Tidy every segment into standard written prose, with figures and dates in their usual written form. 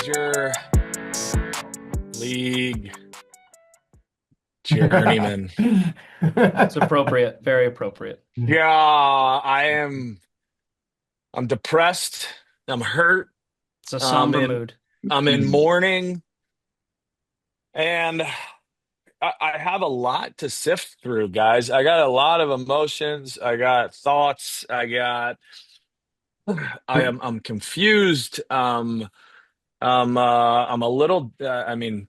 Major League Journeyman. It's appropriate, very appropriate. Yeah, I'm depressed. I'm hurt. It's a I'm somber in mood. I'm in mourning, and I have a lot to sift through, guys. I got a lot of emotions. I got thoughts. I'm confused. I'm a little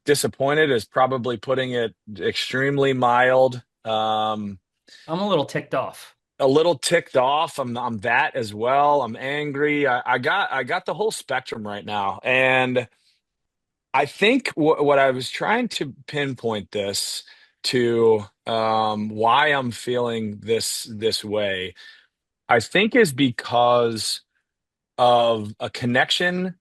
disappointed is probably putting it extremely mild. I'm a little ticked off. A little ticked off. I'm that as well. I'm angry. I got the whole spectrum right now, and I think what I was trying to pinpoint this to why I'm feeling this way. I think is because of a connection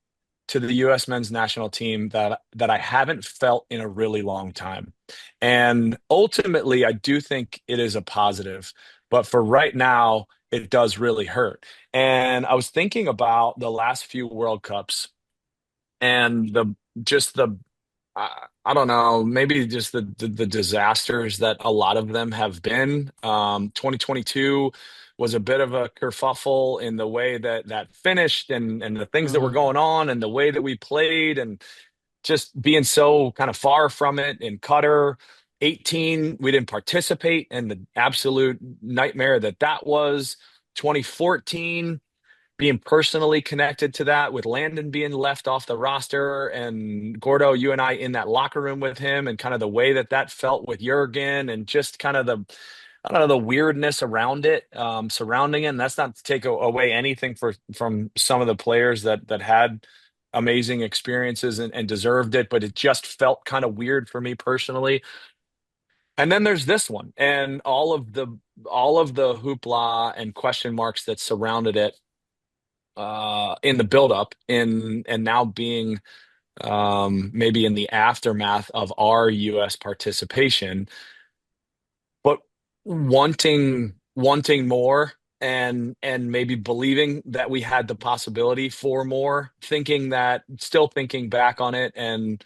to the U.S. men's national team that I haven't felt in a really long time. And ultimately, I do think it is a positive, but for right now, it does really hurt. And I was thinking about the last few World Cups and the just the I don't know, maybe just the disasters that a lot of them have been. 2022 was a bit of a kerfuffle in the way that finished and the things that were Hmm. going on and the way that we played and just being so kind of far from it. In Qatar 18, we didn't participate and the absolute nightmare that was. 2014 being personally connected to that with Landon being left off the roster and Gordo, you and I in that locker room with him and kind of the way that felt with Jurgen and just kind of I don't know, the weirdness around it, surrounding it. And that's not to take away anything from some of the players that had amazing experiences and deserved it, but it just felt kind of weird for me personally. And then there's this one and all of the hoopla and question marks that surrounded it in the buildup in and now being maybe in the aftermath of our U.S. participation, but wanting more and maybe believing that we had the possibility for more, thinking that still thinking back on it and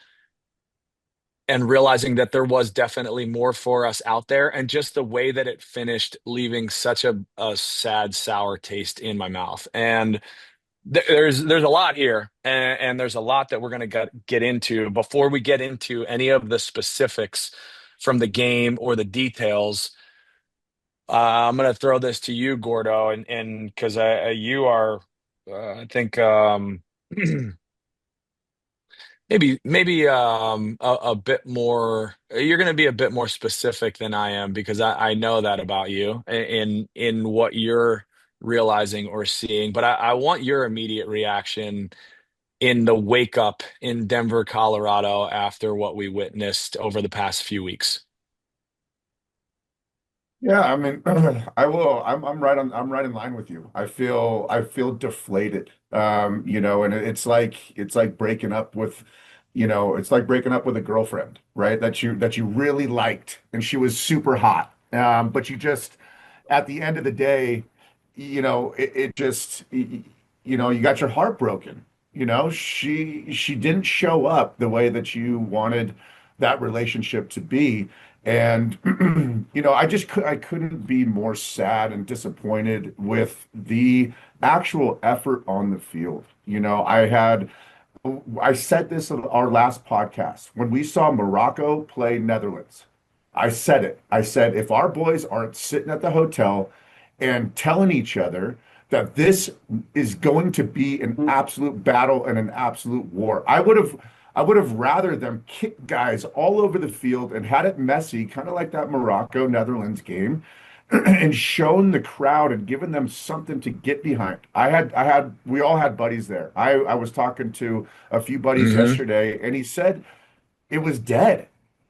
realizing that there was definitely more for us out there and just the way that it finished leaving such a sad sour taste in my mouth and there's a lot here, and there's a lot that we're going to get into before we get into any of the specifics from the game or the details. I'm going to throw this to you, Gordo, and because you are, I think maybe a bit more. You're going to be a bit more specific than I am because I know that about you in what you're realizing or seeing. But I want your immediate reaction in the wake up in Denver, Colorado after what we witnessed over the past few weeks. Yeah, I mean, I will. I'm right in line with you. I feel deflated. And it's like breaking up with, it's like breaking up with a girlfriend, right? That you really liked, and she was super hot. But you just, at the end of the day, it just, you got your heart broken. She didn't show up the way that you wanted that relationship to be. And I couldn't be more sad and disappointed with the actual effort on the field. I said this in our last podcast when we saw Morocco play Netherlands. I said it. I said if our boys aren't sitting at the hotel and telling each other that this is going to be an absolute battle and an absolute war, I would have rather them kick guys all over the field and had it messy, kind of like that Morocco Netherlands game, and shown the crowd and given them something to get behind. We all had buddies there. I was talking to a few buddies Hmm. yesterday, and he said it was dead.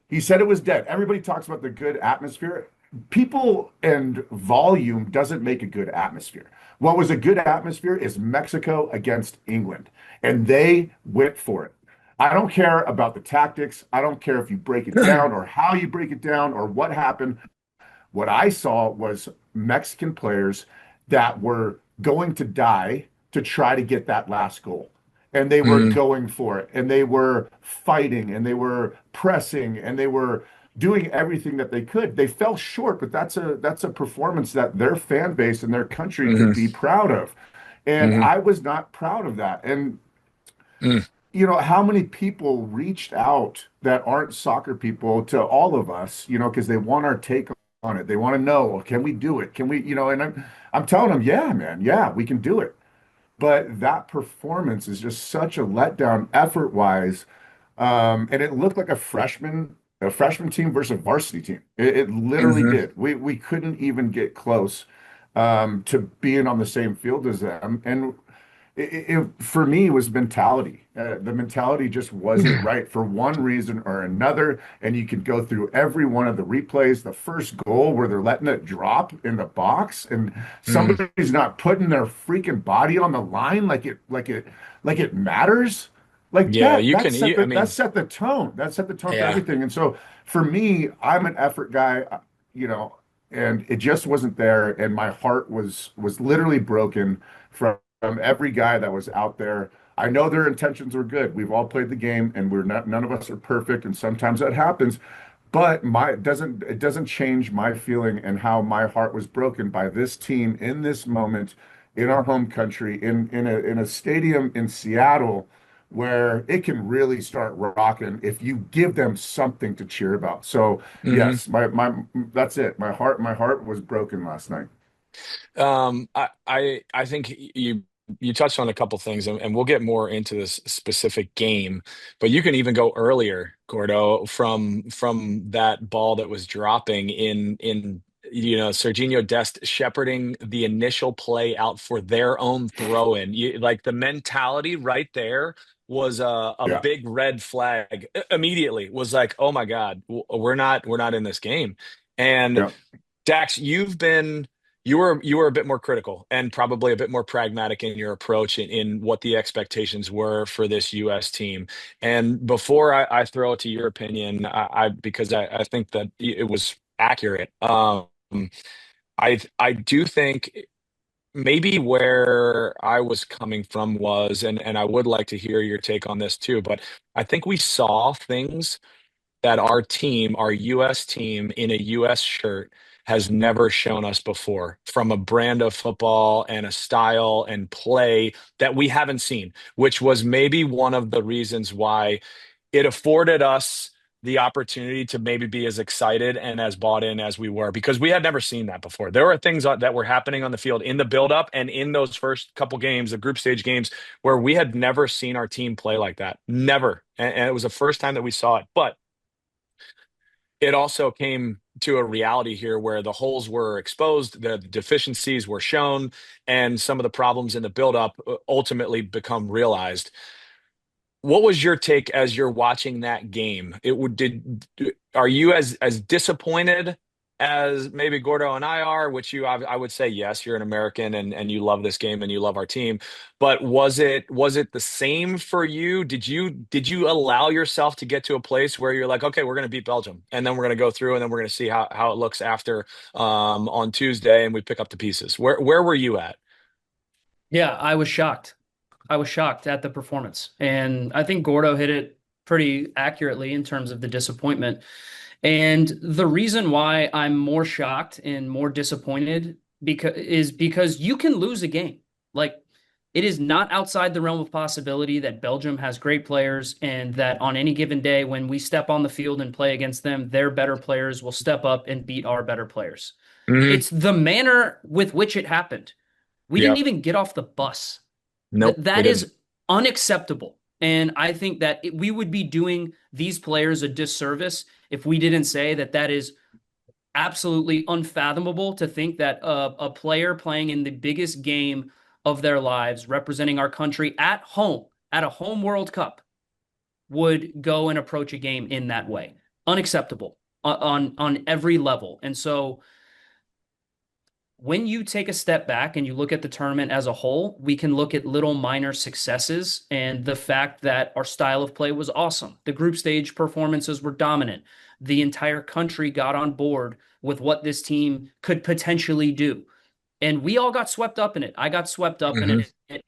He said it was dead. Everybody talks about the good atmosphere. People and volume doesn't make a good atmosphere. What was a good atmosphere is Mexico against England, and they went for it. I don't care about the tactics. I don't care if you break it down or how you break it down or what happened. What I saw was Mexican players that were going to die to try to get that last goal. and they were Mm-hmm. going for it, and they were fighting, and they were pressing, and they were doing everything that they could. They fell short, but that's a performance that their fan base and their country could be proud of. And Mm-hmm. I was not proud of that. And how many people reached out that aren't soccer people to all of us, because they want our take on it. They want to know, well, can we do it? Can we, and I'm telling them, yeah, man, yeah, we can do it. But that performance is just such a letdown effort wise. And it looked like a freshman team versus a varsity team. It literally Mm-hmm. did. We couldn't even get close to being on the same field as them. And for me, it was mentality. The mentality just wasn't right for one reason or another. And you could go through every one of the replays. The first goal where they're letting it drop in the box, and Mm-hmm. somebody's not putting their freaking body on the line like it matters. Like Yeah, that you that can. set I the that mean, set the tone. That set the tone for yeah. everything. And so for me, I'm an effort guy, you know, and it just wasn't there. And my heart was literally broken from every guy that was out there. I know their intentions were good. We've all played the game, and we're not. None of us are perfect, and sometimes that happens. But it doesn't change my feeling and how my heart was broken by this team in this moment in our home country in a stadium in Seattle where it can really start rocking if you give them something to cheer about. So Hmm. yes, my that's it. My heart was broken last night. I think you touched on a couple things, and we'll get more into this specific game, but you can even go earlier, Gordo, from that ball that was dropping in Serginho Dest shepherding the initial play out for their own throw in. Like the mentality right there was a Yeah, big red flag immediately. Was like, oh my God, we're not in this game. And yeah. Dax, you were a bit more critical and probably a bit more pragmatic in your approach in what the expectations were for this U.S. team. And before I throw it to your opinion, because I think that it was accurate. I do think maybe where I was coming from was, and I would like to hear your take on this too, but I think we saw things that our team, our US team in a US shirt has never shown us before from a brand of football and a style and play that we haven't seen, which was maybe one of the reasons why it afforded us the opportunity to maybe be as excited and as bought in as we were because we had never seen that before. There were things that were happening on the field in the buildup and in those first couple games, the group stage games, where we had never seen our team play like that. Never. And it was the first time that we saw it. But it also came to a reality here where the holes were exposed, the deficiencies were shown, and some of the problems in the buildup ultimately become realized. What was your take as you're watching that game? Are you as disappointed as maybe Gordo and I are? Which I would say yes, you're an American and you love this game and you love our team. But was it the same for you? Did you allow yourself to get to a place where you're like, okay, we're going to beat Belgium and then we're going to go through and then we're going to see how it looks after on Tuesday and we pick up the pieces. Where were you at? Yeah, I was shocked. I was shocked at the performance. And I think Gordo hit it pretty accurately in terms of the disappointment. And the reason why I'm more shocked and more disappointed because you can lose a game. Like it is not outside the realm of possibility that Belgium has great players and that on any given day when we step on the field and play against them, their better players will step up and beat our better players. Hmm. It's the manner with which it happened. We didn't Yep. even get off the bus. Nope, we That didn't. is unacceptable. And I think that we would be doing these players a disservice if we didn't say that that is absolutely unfathomable to think that a player playing in the biggest game of their lives, representing our country at home, at a home World Cup, would go and approach a game in that way. Unacceptable on every level. And so when you take a step back and you look at the tournament as a whole, we can look at little minor successes and the fact that our style of play was awesome. The group stage performances were dominant. The entire country got on board with what this team could potentially do. And we all got swept up in it. I got swept up in Hmm. it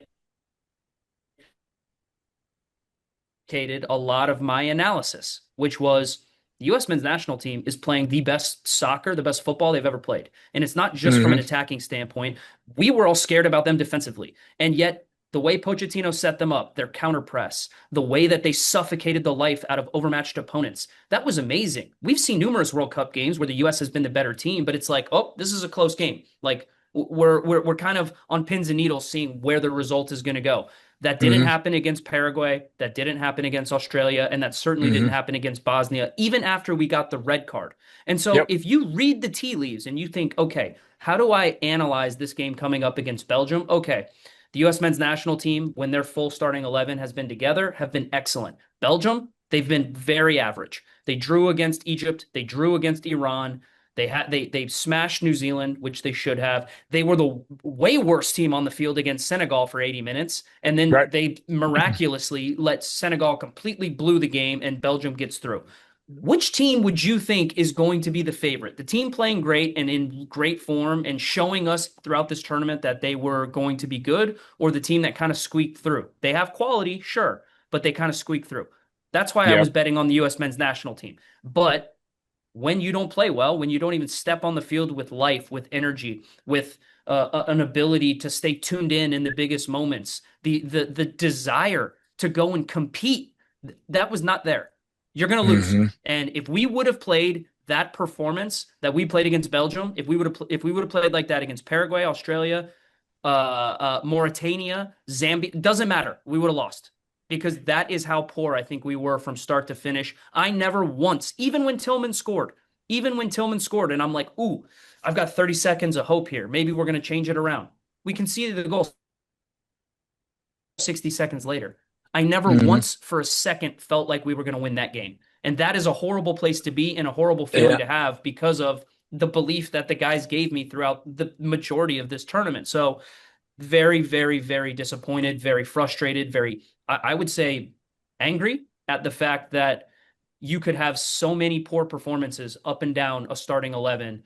dictated a lot of my analysis, which was the U.S. men's national team is playing the best soccer, the best football they've ever played. And it's not just from an Hmm. attacking standpoint. We were all scared about them defensively. And yet, the way Pochettino set them up, their counter press, the way that they suffocated the life out of overmatched opponents, that was amazing. We've seen numerous World Cup games where the U.S. has been the better team, but it's like, oh, this is a close game. Like we're kind of on pins and needles seeing where the result is going to go. That didn't Hmm. happen against Paraguay. That didn't happen against Australia. And that certainly didn't Hmm. happen against Bosnia, even after we got the red card. And so Yep. if you read the tea leaves and you think, okay, how do I analyze this game coming up against Belgium? Okay, the U.S. men's national team, when their full starting 11 has been together, have been excellent. Belgium, they've been very average. They drew against Egypt. They drew against Iran. They smashed New Zealand, which they should have. They were the way worse team on the field against Senegal for 80 minutes, and then Right. they miraculously let Senegal completely blew the game, and Belgium gets through. Which team would you think is going to be the favorite? The team playing great and in great form and showing us throughout this tournament that they were going to be good, or the team that kind of squeaked through? They have quality, sure, but they kind of squeaked through. That's why I was Yep. betting on the U.S. men's national team. But when you don't play well, when you don't even step on the field with life, with energy, with an ability to stay tuned in the biggest moments, the desire to go and compete, that was not there. You're going to lose. Hmm. And if we would have played that performance that we played against Belgium, if we would have played like that against Paraguay, Australia, Mauritania, Zambia, doesn't matter. We would have lost because that is how poor I think we were from start to finish. I never once, even when Tillman scored, and I'm like, ooh, I've got 30 seconds of hope here. Maybe we're going to change it around. We conceded the goal 60 seconds later. I never Hmm. once for a second felt like we were going to win that game. And that is a horrible place to be and a horrible feeling Yeah. to have because of the belief that the guys gave me throughout the majority of this tournament. So very, very, very disappointed, very frustrated, very, I would say, angry at the fact that you could have so many poor performances up and down a starting 11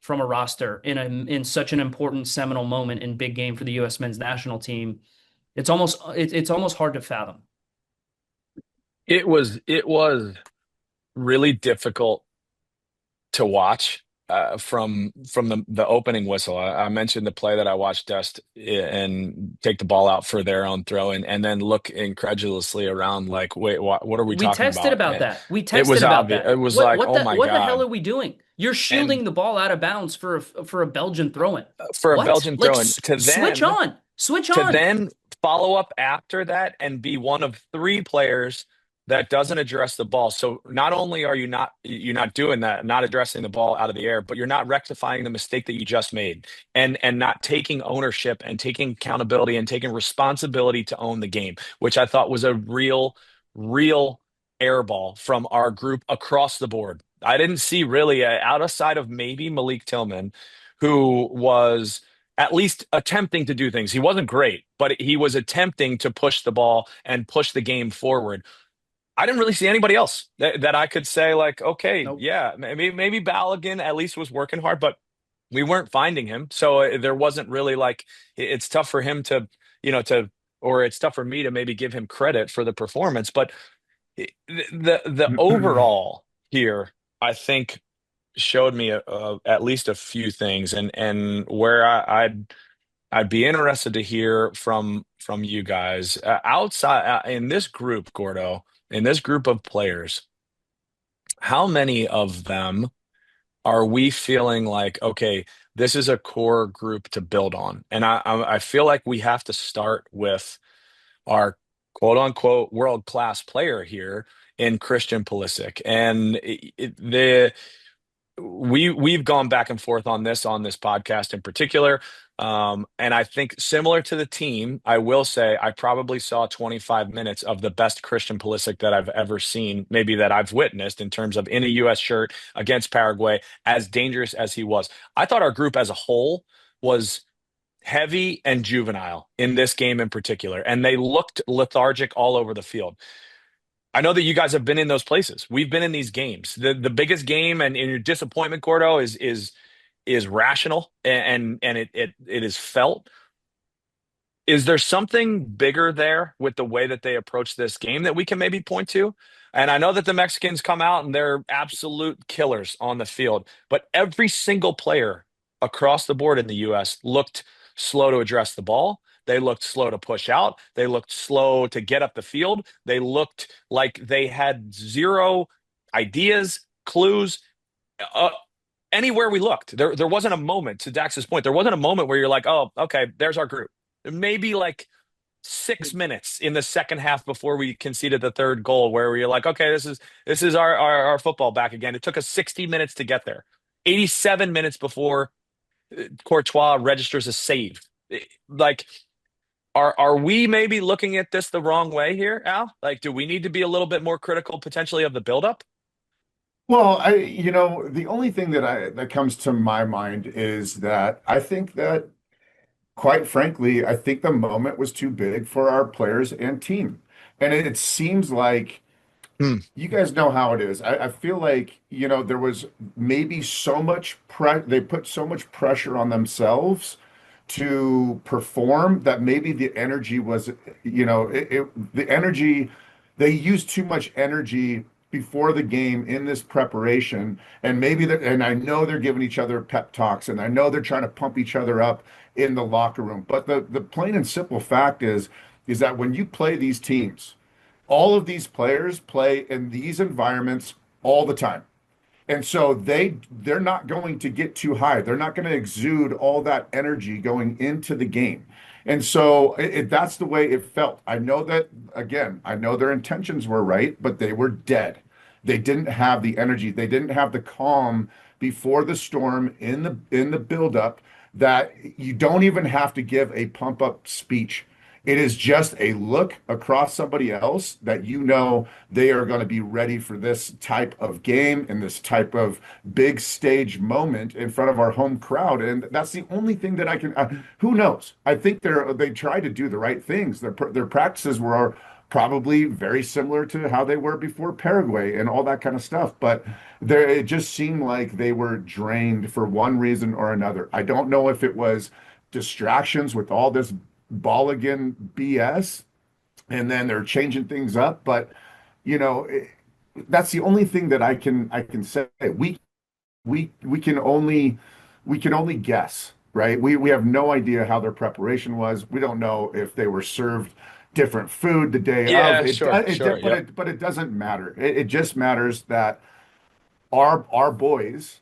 from a roster in such an important seminal moment in big game for the U.S. men's national team. It's almost hard to fathom. It was really difficult to watch from the opening whistle. I mentioned the play that I watched Dust and take the ball out for their own throw and then look incredulously around like, wait, what are we We talking tested about? about that. We It tested was about obvious. It that. was like, oh my What the hell God. are we doing? You're And shielding the ball out of bounds for a Belgian throw-in. for a What? Belgian Like throw in to switch then on. Switch to on. then follow up after that and be one of three players that doesn't address the ball. So not only are you're not doing that, not addressing the ball out of the air, but you're not rectifying the mistake that you just made and not taking ownership and taking accountability and taking responsibility to own the game, which I thought was a real air ball from our group across the board. I didn't see really outside of maybe Malik Tillman, who was at least attempting to do things. He wasn't great, but he was attempting to push the ball and push the game forward. I didn't really see anybody else that I could say like, okay, Nope. yeah, maybe Balogun at least was working hard, but we weren't finding him. So there wasn't really like it's tough for him to, to or it's tough for me to maybe give him credit for the performance, but the overall here, I think showed me at least a few things and where I'd be interested to hear from you guys outside in this group, Gordo, in this group of players. How many of them are we feeling like, okay, this is a core group to build on? And I feel like we have to start with our quote unquote world class player here in Christian Pulisic. And the we've gone back and forth on this podcast in particular. And I think similar to the team, I will say I probably saw 25 minutes of the best Christian Pulisic that I've ever seen, maybe that I've witnessed in terms of in a US shirt against Paraguay, as dangerous as he was. I thought our group as a whole was heavy and juvenile in this game in particular, and they looked lethargic all over the field. I know that you guys have been in those places. We've been in these games. The biggest game and in your disappointment, Gordo, is rational and it is felt. Is there something bigger there with the way that they approach this game that we can maybe point to? And I know that the Mexicans come out and they're absolute killers on the field, but every single player across the board in the US looked slow to address the ball. They looked slow to push out. They looked slow to get up the field. They looked like they had zero ideas, clues. Uh, Anywhere we looked, there wasn't a moment, to Dax's point, there wasn't a moment where you're like, oh, okay, there's our group. Maybe like 6 minutes in the second half before we conceded the third goal where we are like, okay, this is our football back again. It took us 60 minutes to get there. 87 minutes before Courtois registers a save. Like, are we maybe looking at this the wrong way here, Al? Like, do we need to be a little bit more critical potentially of the buildup? Well, the only thing that comes to my mind is that I think that, quite frankly, I think the moment was too big for our players and team. And it seems like Hmm. you guys know how it is. I feel like, there was maybe they put so much pressure on themselves to perform that maybe the energy was, the energy, they used too much energy before the game in this preparation. And and I know they're giving each other pep talks and I know they're trying to pump each other up in the locker room. But the plain and simple fact is that when you play these teams, all of these players play in these environments all the time. And so they're not going to get too high. They're not going to exude all that energy going into the game. And so that's the way it felt. I know that, again, I know their intentions were right, but they were dead. They didn't have the energy. They didn't have the calm before the storm in the buildup, that you don't even have to give a pump up speech. It is just a look across somebody else that they are going to be ready for this type of game and this type of big stage moment in front of our home crowd. And that's the only thing that I can, who knows? I think they tried to do the right things. Their practices were probably very similar to how they were before Paraguay and all that kind of stuff. But it just seemed like they were drained for one reason or another. I don't know if it was distractions with all this Balligan BS, and then they're changing things up. But you know, it, that's the only thing that I can say. We can only guess, right? We have no idea how their preparation was. We don't know if they were served different food the day of. Yeah, sure, sure. Yep. But it doesn't matter. It just matters that our boys,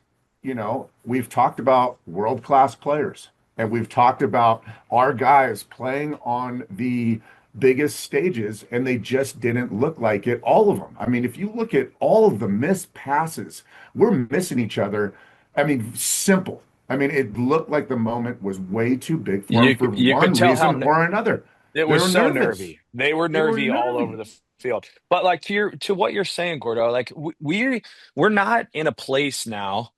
we've talked about world-class players and we've talked about our guys playing on the biggest stages and they just didn't look like it, all of them. I mean, if you look at all of the missed passes, we're missing each other. I mean, simple. I mean, it looked like the moment was way too big for them for You could one tell reason or another. it They was were so nervous. nervy. They were They were nervy all over nervy. the field. But like to what you're saying, Gordo, like we're not in a place now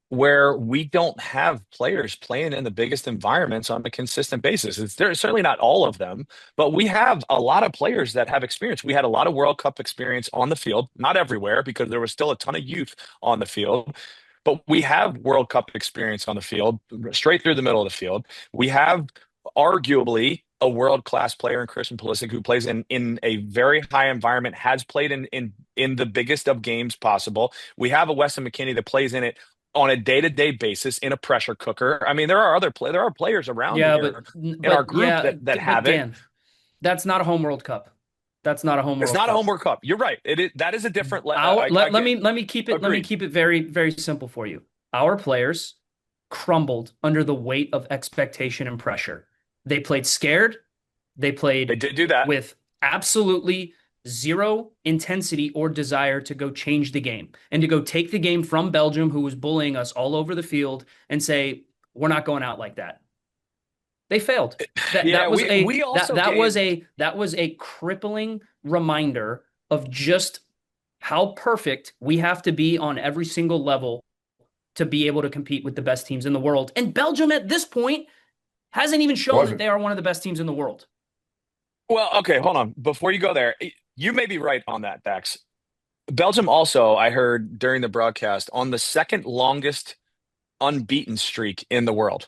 where we don't have players playing in the biggest environments on a consistent basis. There's certainly not all of them, but we have a lot of players that have experience. We had a lot of World Cup experience on the field, not everywhere because there was still a ton of youth on the field, but we have World Cup experience on the field, straight through the middle of the field. We have arguably a world-class player in Christian Pulisic who plays in a very high environment, has played in the biggest of games possible. We have a Weston McKennie that plays in it on a day-to-day basis in a pressure cooker. I mean, there are players around Yeah, but here in our but group yeah, that but have it. Dan, that's not a home World Cup. That's not a home It's World not a Cup. home World Cup. You're right. That is a different. Our I get let me agreed. keep it very very simple for you. Our players crumbled under the weight of expectation and pressure. They played scared. They They played did do that. with absolutely zero intensity or desire to go change the game and to go take the game from Belgium, who was bullying us all over the field, and say, we're not going out like that. They failed. That Yeah, that was a we that also that was gave. a crippling reminder of just how perfect we have to be on every single level to be able to compete with the best teams in the world. And Belgium at this point hasn't even shown that Wasn't. they are one of the best teams in the world. Well, okay, hold on. Before you go there, you may be right on that, Dax. Belgium also, I heard during the broadcast, on the second longest unbeaten streak in the world.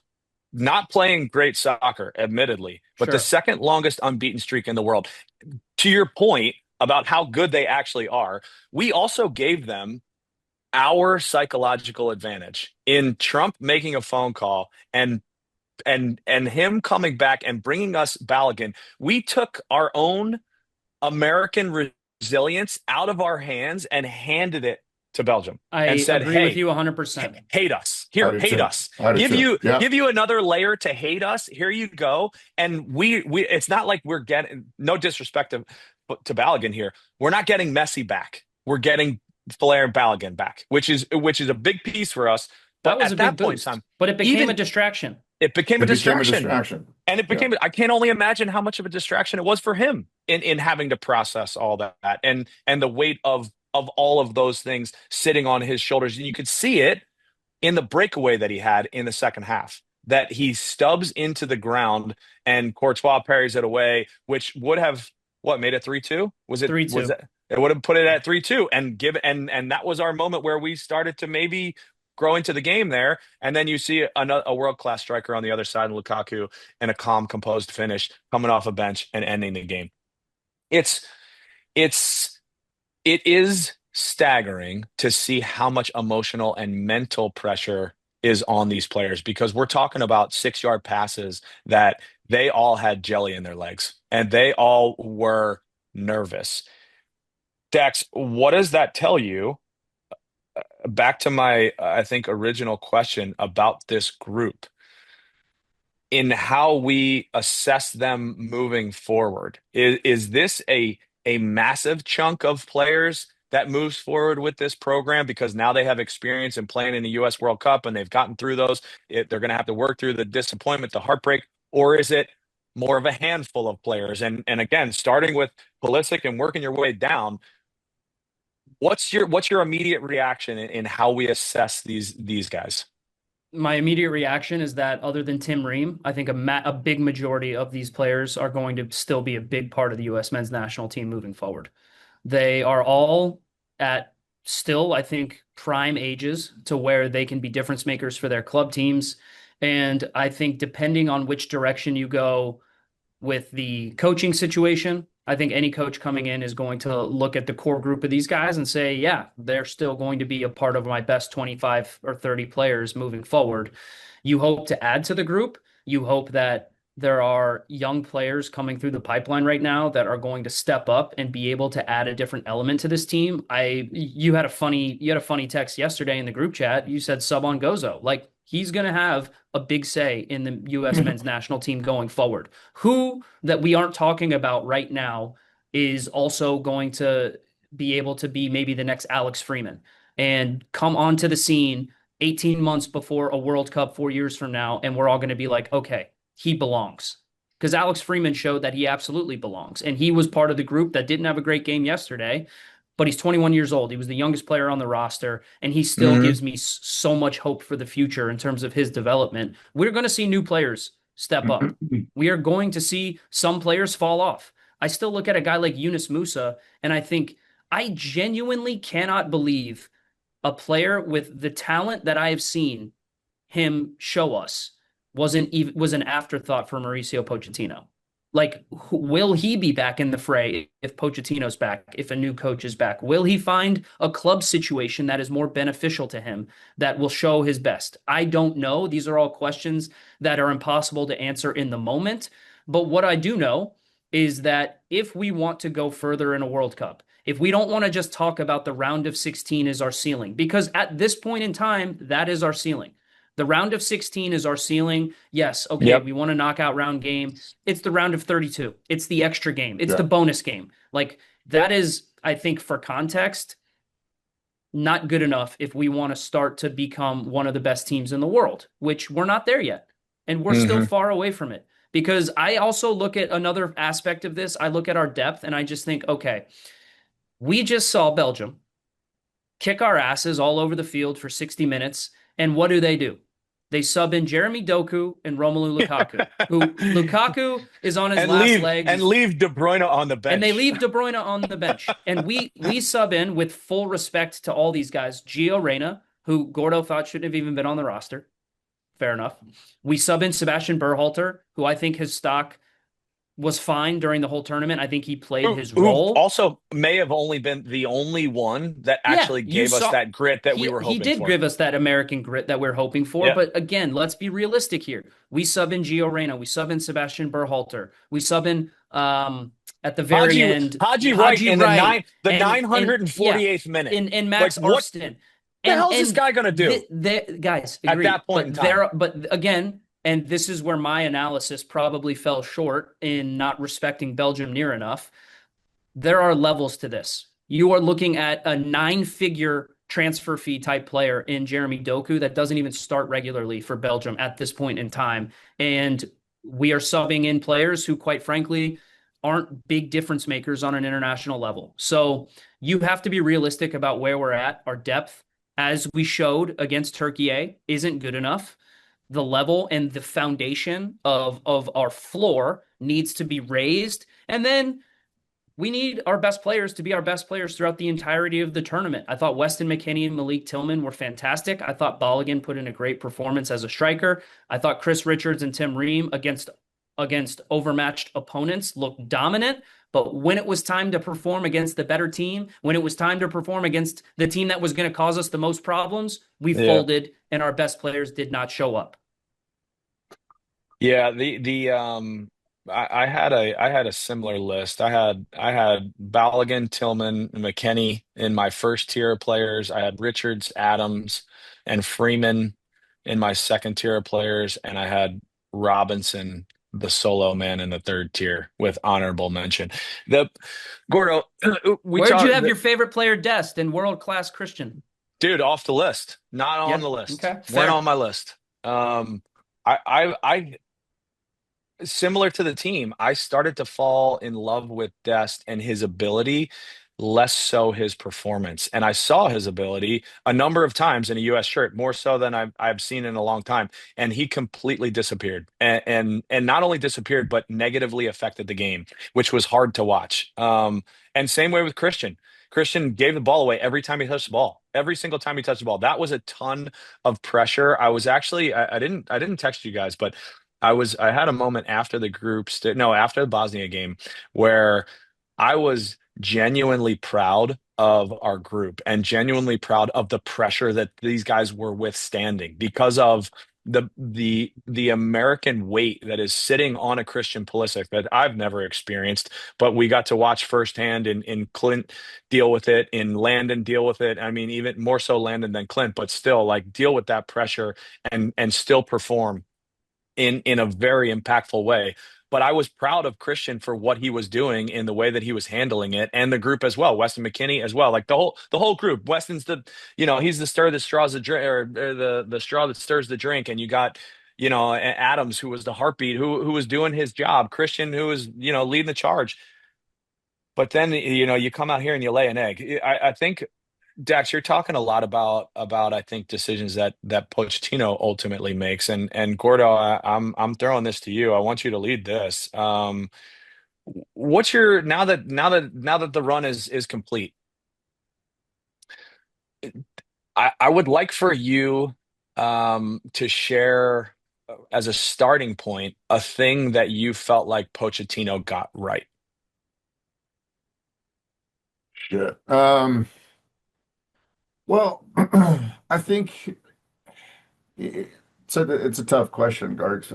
not playing great soccer, admittedly, but the Sure. second longest unbeaten streak in the world. To your point about how good they actually are, we also gave them our psychological advantage in Trump making a phone call and him coming back and bringing us Balogun. We took our own American resilience out of our hands and handed it to Belgium and I said, agree with "Hey, you 100%. hate us. I Here, do hate too. us. I do too. Yeah. Give you another layer to hate us. Here you go." And we it's not like we're getting, no disrespect to Balogun here. We're not getting Messi back. We're getting Flair and Balogun back, which is a big piece for us. That But was a at big that point in boost, time, but it became a even distraction. it became a It became a distraction. distraction. And it Yeah. became, I can't only imagine how much of a distraction it was for him in having to process all that and the weight of all of those things sitting on his shoulders. And you could see it in the breakaway that he had in the second half, that he stubs into the ground and Courtois parries it away, which would have what made it 3-2? Was 3-2. that it would have put it at 3-2 and give and that was our moment where we started to maybe grow into the game there. And then you see a world-class striker on the other side, Lukaku, and a calm, composed finish coming off a bench and ending the game. It's it's it is staggering to see how much emotional and mental pressure is on these players because we're talking about 6-yard passes that they all had jelly in their legs and they all were nervous. Dax, what does that tell you? Back to my, I think, original question about this group in how we assess them moving forward. Is this a massive chunk of players that moves forward with this program because now they have experience in playing in the U.S. World Cup and they've gotten through those? They're going to have to work through the disappointment, the heartbreak, or is it more of a handful of players? And again, starting with Pulisic and working your way down, what's your immediate reaction in how we assess these guys? My immediate reaction is that other than Tim Ream, I think a big majority of these players are going to still be a big part of the U.S. men's national team moving forward. They are all at still, I think, prime ages to where they can be difference makers for their club teams. And I think depending on which direction you go with the coaching situation, I think any coach coming in is going to look at the core group of these guys and say, yeah, they're still going to be a part of my best 25 or 30 players moving forward. You hope to add to the group. You hope that there are young players coming through the pipeline right now that are going to step up and be able to add a different element to this team. You had a funny text yesterday in the group chat. You said sub on Gozo. Like he's going to have a big say in the U.S. men's national team going forward. Who that we aren't talking about right now is also going to be able to be maybe the next Alex Freeman and come onto the scene 18 months before a World Cup 4 years from now, and we're all going to be like, okay, he belongs. Because Alex Freeman showed that he absolutely belongs. And he was part of the group that didn't have a great game yesterday, but he's 21 years old. He was the youngest player on the roster, and he still Mhm. gives me so much hope for the future in terms of his development. We're going to see new players step up. We are going to see some players fall off. I still look at a guy like Yunus Musa, and I think I genuinely cannot believe a player with the talent that I have seen him show us was an afterthought for Mauricio Pochettino. Like, will he be back in the fray if Pochettino's back, if a new coach is back? Will he find a club situation that is more beneficial to him that will show his best? I don't know. These are all questions that are impossible to answer in the moment. But what I do know is that if we want to go further in a World Cup, if we don't want to just talk about the round of 16 as our ceiling, because at this point in time, that is our ceiling. The round of 16 is our ceiling. Yes, okay, Yep. we want a knockout round game. It's the round of 32. It's the extra game. It's the Yeah. bonus game. Like that is, I think, for context, not good enough if we want to start to become one of the best teams in the world, which we're not there yet. And we're still Hmm. far away from it. Because I also look at another aspect of this. I look at our depth and I just think, okay, we just saw Belgium kick our asses all over the field for 60 minutes. And what do? They sub in Jeremy Doku and Romelu Lukaku, who Lukaku is on his and last leave and legs, leave De Bruyne on the and they bench. leave De Bruyne on the bench. And we sub in with full respect to all these guys. Gio Reyna, who Gordo thought shouldn't have even been on the roster. Fair enough. We sub in Sebastian Berhalter, who I think his stock was fine during the whole tournament. I think he played his Who role. also may have only been the only one that Yeah, actually you gave us saw that grit that we were he hoping did for. give us that American grit that we're hoping for. Yeah. But again, let's be realistic here. We sub in Gio Reyna, we sub in Sebastian Berhalter, we sub in at the very end Haji Wright Haji in Wright the and yeah, 948th minute. and Like Max what Arston. the hell is this guy gonna do Guys, at agreed. that point in time? But again, and this is where my analysis probably fell short in not respecting Belgium near enough. There are levels to this. You are looking at a nine-figure transfer fee type player in Jeremy Doku that doesn't even start regularly for Belgium at this point in time. And we are subbing in players who, quite frankly, aren't big difference makers on an international level. So you have to be realistic about where we're at. Our depth, as we showed against Turkey A, isn't good enough. The level and the foundation of our floor needs to be raised. And then we need our best players to be our best players throughout the entirety of the tournament. I thought Weston McKennie and Malik Tillman were fantastic. I thought Balogun put in a great performance as a striker. I thought Chris Richards and Tim Ream against overmatched opponents looked dominant. But when it was time to perform against the better team, when it was time to perform against the team that was going to cause us the most problems, we Yeah. folded and our best players did not show up. Yeah, I had a similar list. I had Balogun, Tillman, and McKennie in my first tier of players. I had Richards, Adams, and Freeman in my second tier of players, and I had Robinson, the solo man, in the third tier with honorable mention. The Gordo, we Where'd you talked, have your favorite player, Dest, and world-class Christian? dude, off the list, not on the Yep. list, Okay. weren't Fair. on my list. I similar to the team, I started to fall in love with Dest and his ability, less so his performance. And I saw his ability a number of times in a US shirt, more so than I've seen in a long time. And he completely disappeared. And not only disappeared, but negatively affected the game, which was hard to watch. And same way with Christian. Christian gave the ball away every time he touched the ball. Every single time he touched the ball. That was a ton of pressure. I was actually I didn't text you guys, but I had a moment after the no, after the Bosnia game where I was genuinely proud of our group and genuinely proud of the pressure that these guys were withstanding because of the American weight that is sitting on a Christian Pulisic that I've never experienced, but we got to watch firsthand in Clint deal with it, in Landon deal with it. I mean, even more so Landon than Clint, but still like deal with that pressure and still perform in a very impactful way. But I was proud of Christian for what he was doing in the way that he was handling it, and the group as well. Weston McKennie as well, like the whole group. Weston's he's the stir that straws the drink, or the straw that stirs the drink, and you got Adams who was the heartbeat, who was doing his job. Christian who was leading the charge. But then you come out here and you lay an egg. I think Dax, you're talking a lot about I think decisions that Pochettino ultimately makes, and Gordo, I'm throwing this to you. I want you to lead this. What's your now that the run is complete? I would like for you to share as a starting point a thing that you felt like Pochettino got right. Shit. Well, I think it's a tough question, Gargs.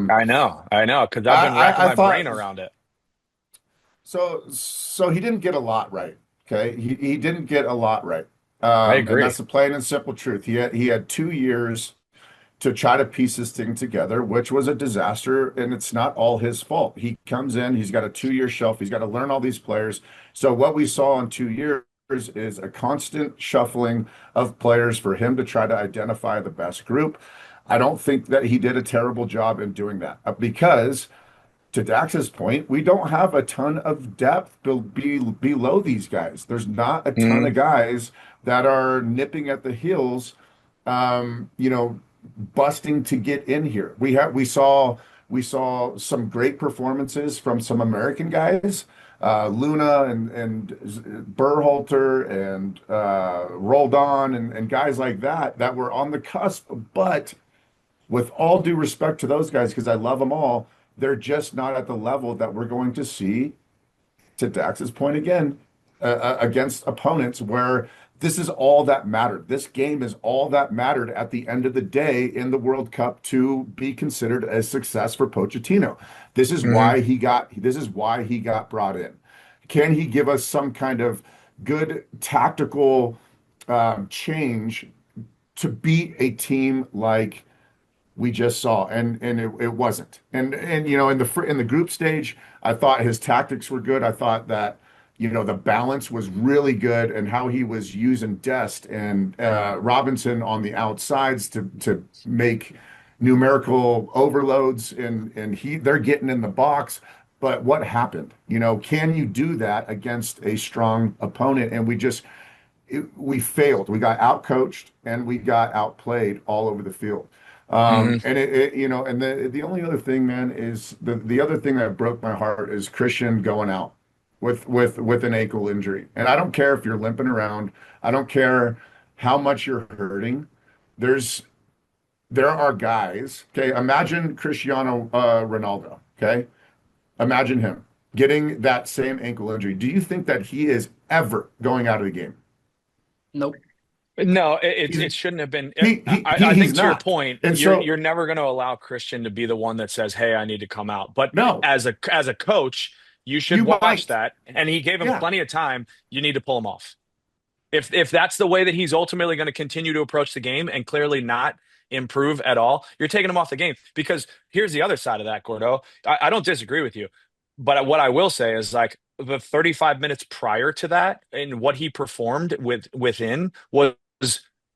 I know, because I've I, been racking I my brain thought around it. so he didn't get a lot right. Okay. He didn't get a lot right. I And that's agree. the plain and simple truth. He had 2 years to try to piece this thing together, which was a disaster, and it's not all his fault. He comes in, he's got a 2 year shelf, he's got to learn all these players. So what we saw in 2 years is a constant shuffling of players for him to try to identify the best group. I don't think that he did a terrible job in doing that because to Dax's point, we don't have a ton of depth below these guys. There's not a ton of Mhm. guys that are nipping at the heels, um, you know, busting to get in here. We saw some great performances from some American guys, Luna and Berhalter and Roldan and guys like that were on the cusp, but with all due respect to those guys, because I love them all, they're just not at the level that we're going to see, to Dax's point again, against opponents where this is all that mattered. This game is all that mattered at the end of the day in the World Cup to be considered a success for Pochettino. Hmm. This is why he got brought in. Can he give us some kind of good tactical change to beat a team like we just saw, and it wasn't. And in the group stage, I thought his tactics were good. I thought that the balance was really good, and how he was using Dest and Robinson on the outsides to make numerical overloads, and they're getting in the box. But what happened? Can you do that against a strong opponent? And we failed. We got outcoached and we got outplayed all over the field. Hmm. And the only other thing, man, is the other thing that broke my heart is Christian going out with an ankle injury. And I don't care if you're limping around. I don't care how much you're hurting. There's there are guys. Okay, imagine Cristiano Ronaldo. Okay, imagine him getting that same ankle injury. Do you think that he is ever going out of the game? Nope. No, He's it shouldn't have been. I he's think to your not. point, And you're so never going to allow Christian to be the one that says, "Hey, I need to come out." But no, as a coach, you should you watch might. that. And he gave him Yeah. plenty of time. You need to pull him off. If that's the way that he's ultimately going to continue to approach the game and clearly not improve at all, you're taking him off the game. Because here's the other side of that, Gordo. I don't disagree with you, but what I will say is like the 35 minutes prior to that and what he performed within was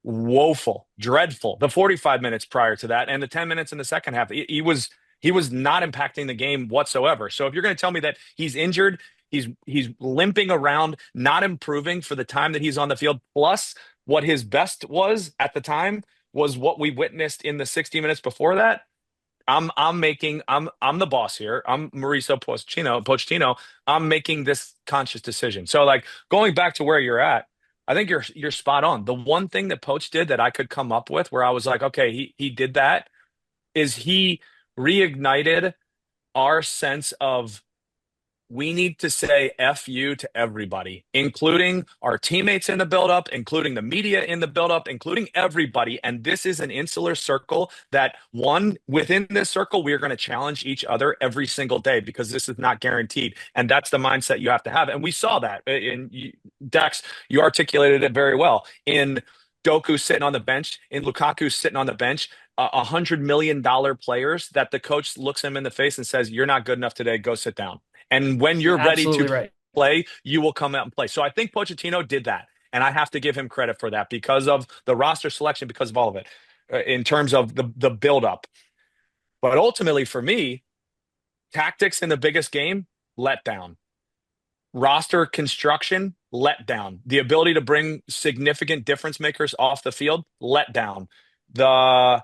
woeful, dreadful. The 45 minutes prior to that and the 10 minutes in the second half, he was not impacting the game whatsoever. So if you're going to tell me that he's injured, he's limping around, not improving for the time that he's on the field. Plus, what his best was at the time was what we witnessed in the 60 minutes before that. I'm the boss here. I'm Mauricio Pochettino. I'm making this conscious decision. So like going back to where you're at, I think you're spot on. The one thing that Poach did that I could come up with where I was like, okay, he did that is he reignited our sense of we need to say F you to everybody, including our teammates in the buildup, including the media in the buildup, including everybody. And this is an insular circle that one within this circle, we are going to challenge each other every single day because this is not guaranteed. And that's the mindset you have to have. And we saw that in Dex, you articulated it very well in Doku sitting on the bench, in Lukaku sitting on the bench. $100 million players that the coach looks him in the face and says, "You're not good enough today. Go sit down." And when you're You're ready to absolutely right. play, you will come out and play. So I think Pochettino did that. And I have to give him credit for that because of the roster selection, because of all of it, in terms of the buildup. But ultimately, for me, tactics in the biggest game, let down. Roster construction, let down. The ability to bring significant difference makers off the field, let down. The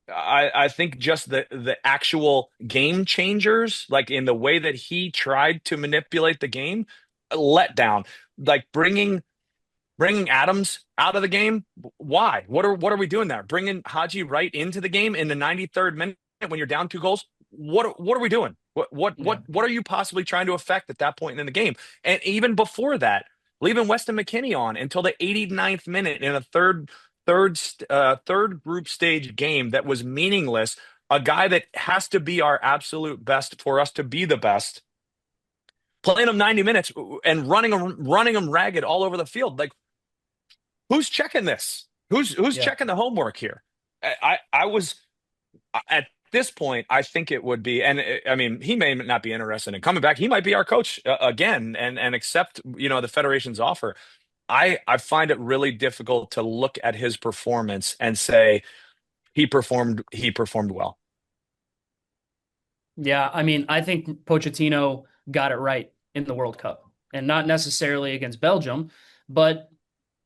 I think just the actual game changers, like in the way that he tried to manipulate the game, let down. Like bringing Adams out of the game. Why? What are we doing there? Bringing Haji right into the game in the 93rd minute when you're down 2 goals. What are we doing? Yeah. What are you possibly trying to affect at that point in the game? And even before that, leaving Weston McKennie on until the 89th minute in a third group stage game that was meaningless. A guy that has to be our absolute best for us to be the best, playing him 90 minutes and running him ragged all over the field. Like, who's checking this? Who's Yeah. checking the homework here? I was at this point. I think it would be, and I mean, he may not be interested in coming back. He might be our coach again and accept the federation's offer. I find it really difficult to look at his performance and say he performed well. Yeah. I mean, I think Pochettino got it right in the World Cup and not necessarily against Belgium, but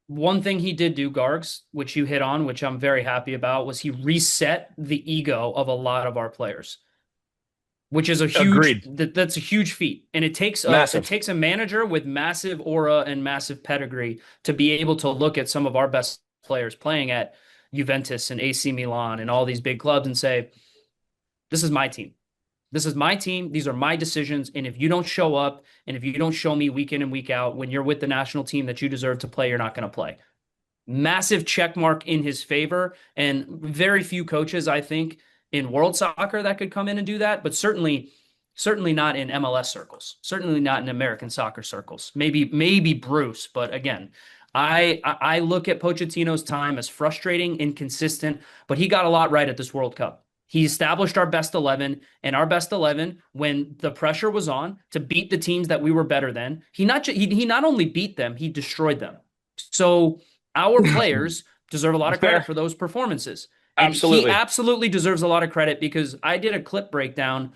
one thing he did do, Gargs, which you hit on, which I'm very happy about, was he reset the ego of a lot of our players, which is Agreed. that's a huge feat. And it Massive. takes a manager with massive aura and massive pedigree to be able to look at some of our best players playing at Juventus and AC Milan and all these big clubs and say, this is my team. This is my team. These are my decisions. And if you don't show up and if you don't show me week in and week out when you're with the national team that you deserve to play, you're not going to play. Massive check mark in his favor. And very few coaches, I think, in world soccer that could come in and do that, but certainly not in MLS circles, certainly not in American soccer circles. Maybe Bruce, but again, I look at Pochettino's time as frustrating, inconsistent, but he got a lot right at this World Cup. He established our best 11, and our best 11, when the pressure was on to beat the teams that we were better than, he not only beat them, he destroyed them. So our players deserve a lot of credit Fair. for those performances. And he Absolutely. absolutely deserves a lot of credit because I did a clip breakdown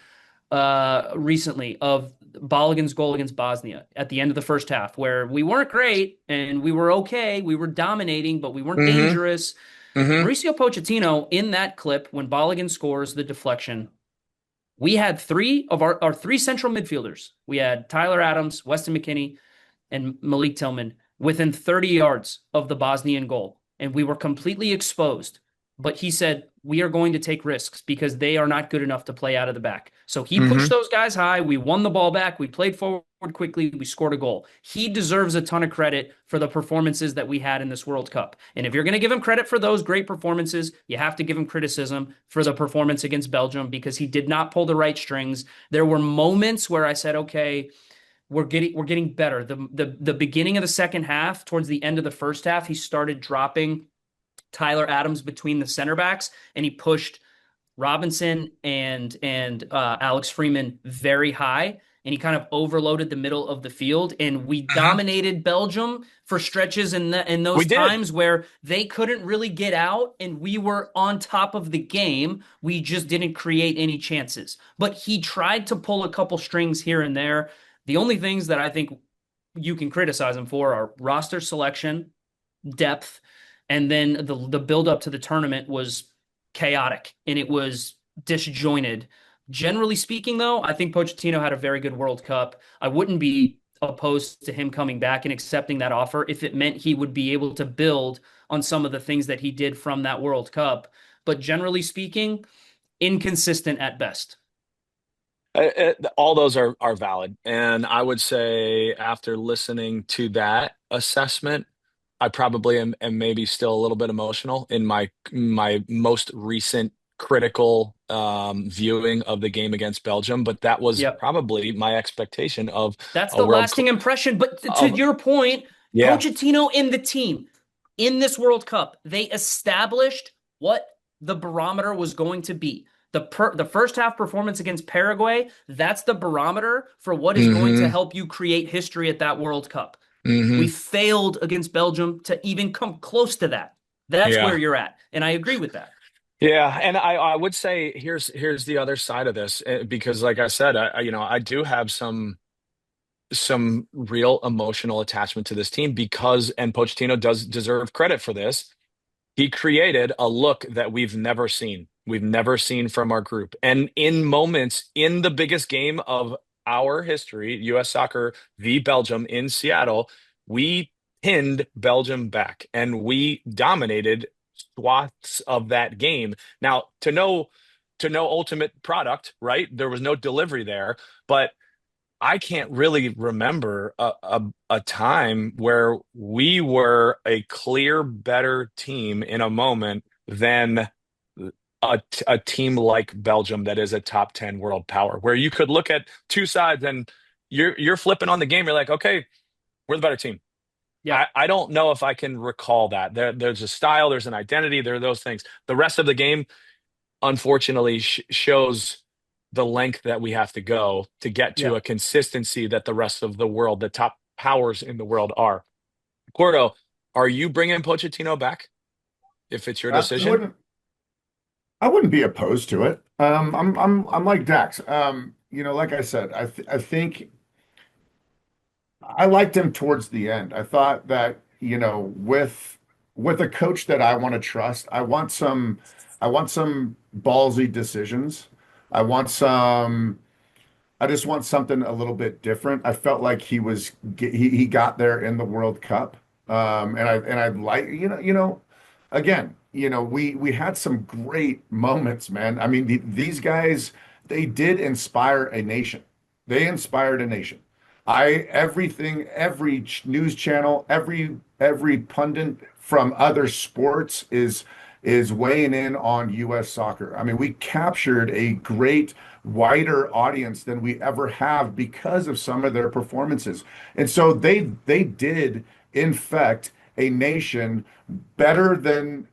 recently of Balogun's goal against Bosnia at the end of the first half, where we weren't great and we were okay. We were dominating, but we weren't Hmm. dangerous. Hmm. Mauricio Pochettino, in that clip, when Balogun scores the deflection, we had three of our three central midfielders. We had Tyler Adams, Weston McKennie, and Malik Tillman within 30 yards of the Bosnian goal. And we were completely exposed. But he said, we are going to take risks because they are not good enough to play out of the back. So he pushed Hmm. those guys high. We won the ball back. We played forward quickly. We scored a goal. He deserves a ton of credit for the performances that we had in this World Cup. And if you're going to give him credit for those great performances, you have to give him criticism for the performance against Belgium because he did not pull the right strings. There were moments where I said, okay, we're getting better. The beginning of the second half, towards the end of the first half, he started dropping Tyler Adams between the center backs, and he pushed Robinson and Alex Freeman very high, and he kind of overloaded the middle of the field. And we Hmm. dominated Belgium for stretches in We those did. times where they couldn't really get out, and we were on top of the game. We just didn't create any chances. But he tried to pull a couple strings here and there. The only things that I think you can criticize him for are roster selection, depth, and then the build up to the tournament was chaotic and it was disjointed. Generally speaking, though, I think Pochettino had a very good World Cup. I wouldn't be opposed to him coming back and accepting that offer if it meant he would be able to build on some of the things that he did from that World Cup. But generally speaking, inconsistent at best. All those are valid. And I would say after listening to that assessment, I probably am maybe still a little bit emotional in my most recent critical viewing of the game against Belgium, but that was Yep. probably my expectation of That's a the world lasting impression. But to of your point, yeah. Pochettino and the team in this World Cup, they established what the barometer was going to be. The first half performance against Paraguay, that's the barometer for what is going to Hmm. help you create history at that World Cup. We Hmm. failed against Belgium to even come close to that. That's where Yeah. you're at. And I agree with that. Yeah, and I would say here's the other side of this because like I said, I do have some real emotional attachment to this team because and Pochettino does deserve credit for this. He created a look that we've never seen. We've never seen from our group. And in moments in the biggest game of our history, US Soccer v Belgium in Seattle, we pinned Belgium back and we dominated swaths of that game. Now, to no ultimate product, right? There was no delivery there, but I can't really remember a time where we were a clear better team in a moment than a team like Belgium that is a top 10 world power, where you could look at two sides and you're flipping on the game. You're like, okay, we're the better team. Yeah. I don't know if I can recall that. There's a style, there's an identity, there are those things. The rest of the game unfortunately shows the length that we have to go to get to Yeah. a consistency that the rest of the world, the top powers in the world are. Gordo, are you bringing Pochettino back if it's your I decision? wouldn't I wouldn't be opposed to it. I'm like Dax. Like I said, I think I liked him towards the end. I thought that, with a coach that I want to trust, I want some ballsy decisions. I want some I just want something a little bit different. I felt like he got there in the World Cup. And I like, again, we had some great moments, man. I mean, these guys, they did inspire a nation. They inspired a nation. Everything, every news channel, every pundit from other sports is weighing in on U.S. soccer. I mean, we captured a great wider audience than we ever have because of some of their performances. And so they did infect a nation better than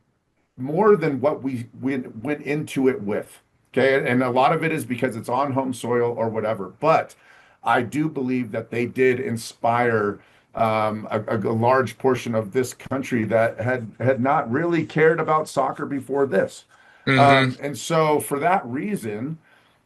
more than what we went into it with. Okay. And a lot of it is because it's on home soil or whatever. But I do believe that they did inspire a large portion of this country that had not really cared about soccer before this. Hmm. And so for that reason,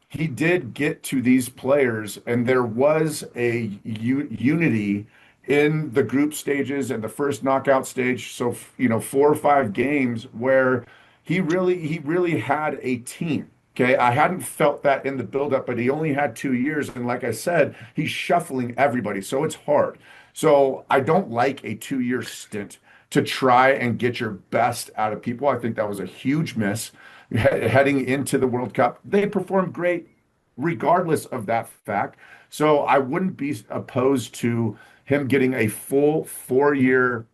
he did get to these players, and there was a unity in the group stages and the first knockout stage. So, 4 or 5 games where he really had a team. Okay, I hadn't felt that in the buildup, but he only had 2 years, and like I said, he's shuffling everybody, so it's hard. So I don't like a 2 year stint to try and get your best out of people. I think that was a huge miss heading into the World Cup. They performed great regardless of that fact. So I wouldn't be opposed to him getting a full 4 year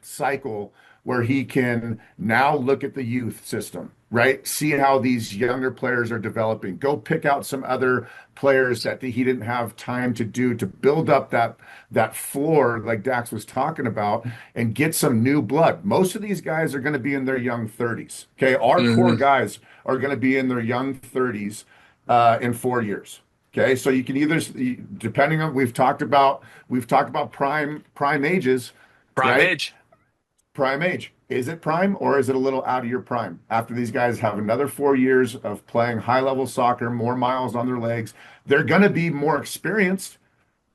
cycle where he can now look at the youth system, right? See how these younger players are developing. Go pick out some other players that he didn't have time to do to build up that floor like Dax was talking about and get some new blood. Most of these guys are going to be in their young 30s. Okay, our core Hmm. guys are going to be in their young 30s in 4 years. Okay, so you can either, depending on, we've talked about prime ages, Prime right? age. Prime age. Is it prime or is it a little out of your prime? After these guys have another 4 years of playing high level soccer, more miles on their legs, they're going to be more experienced,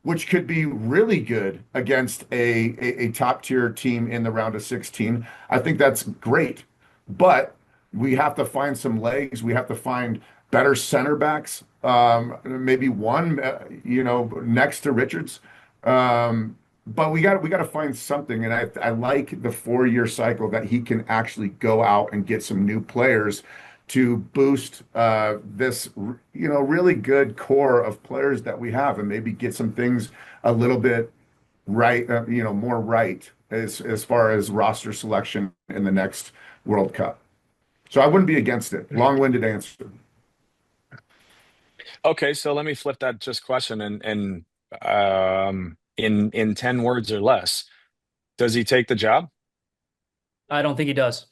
which could be really good against a top tier team in the round of 16. I think that's great. But we have to find some legs. We have to find better center backs. Maybe one, next to Richards. But we got to find something. And I like the 4 year cycle that he can actually go out and get some new players to boost this, really good core of players that we have, and maybe get some things a little bit right, more right as far as roster selection in the next World Cup. So I wouldn't be against it. Long-winded answer. Okay, so let me flip that just question and in 10 words or less. Does he take the job? I don't think he does.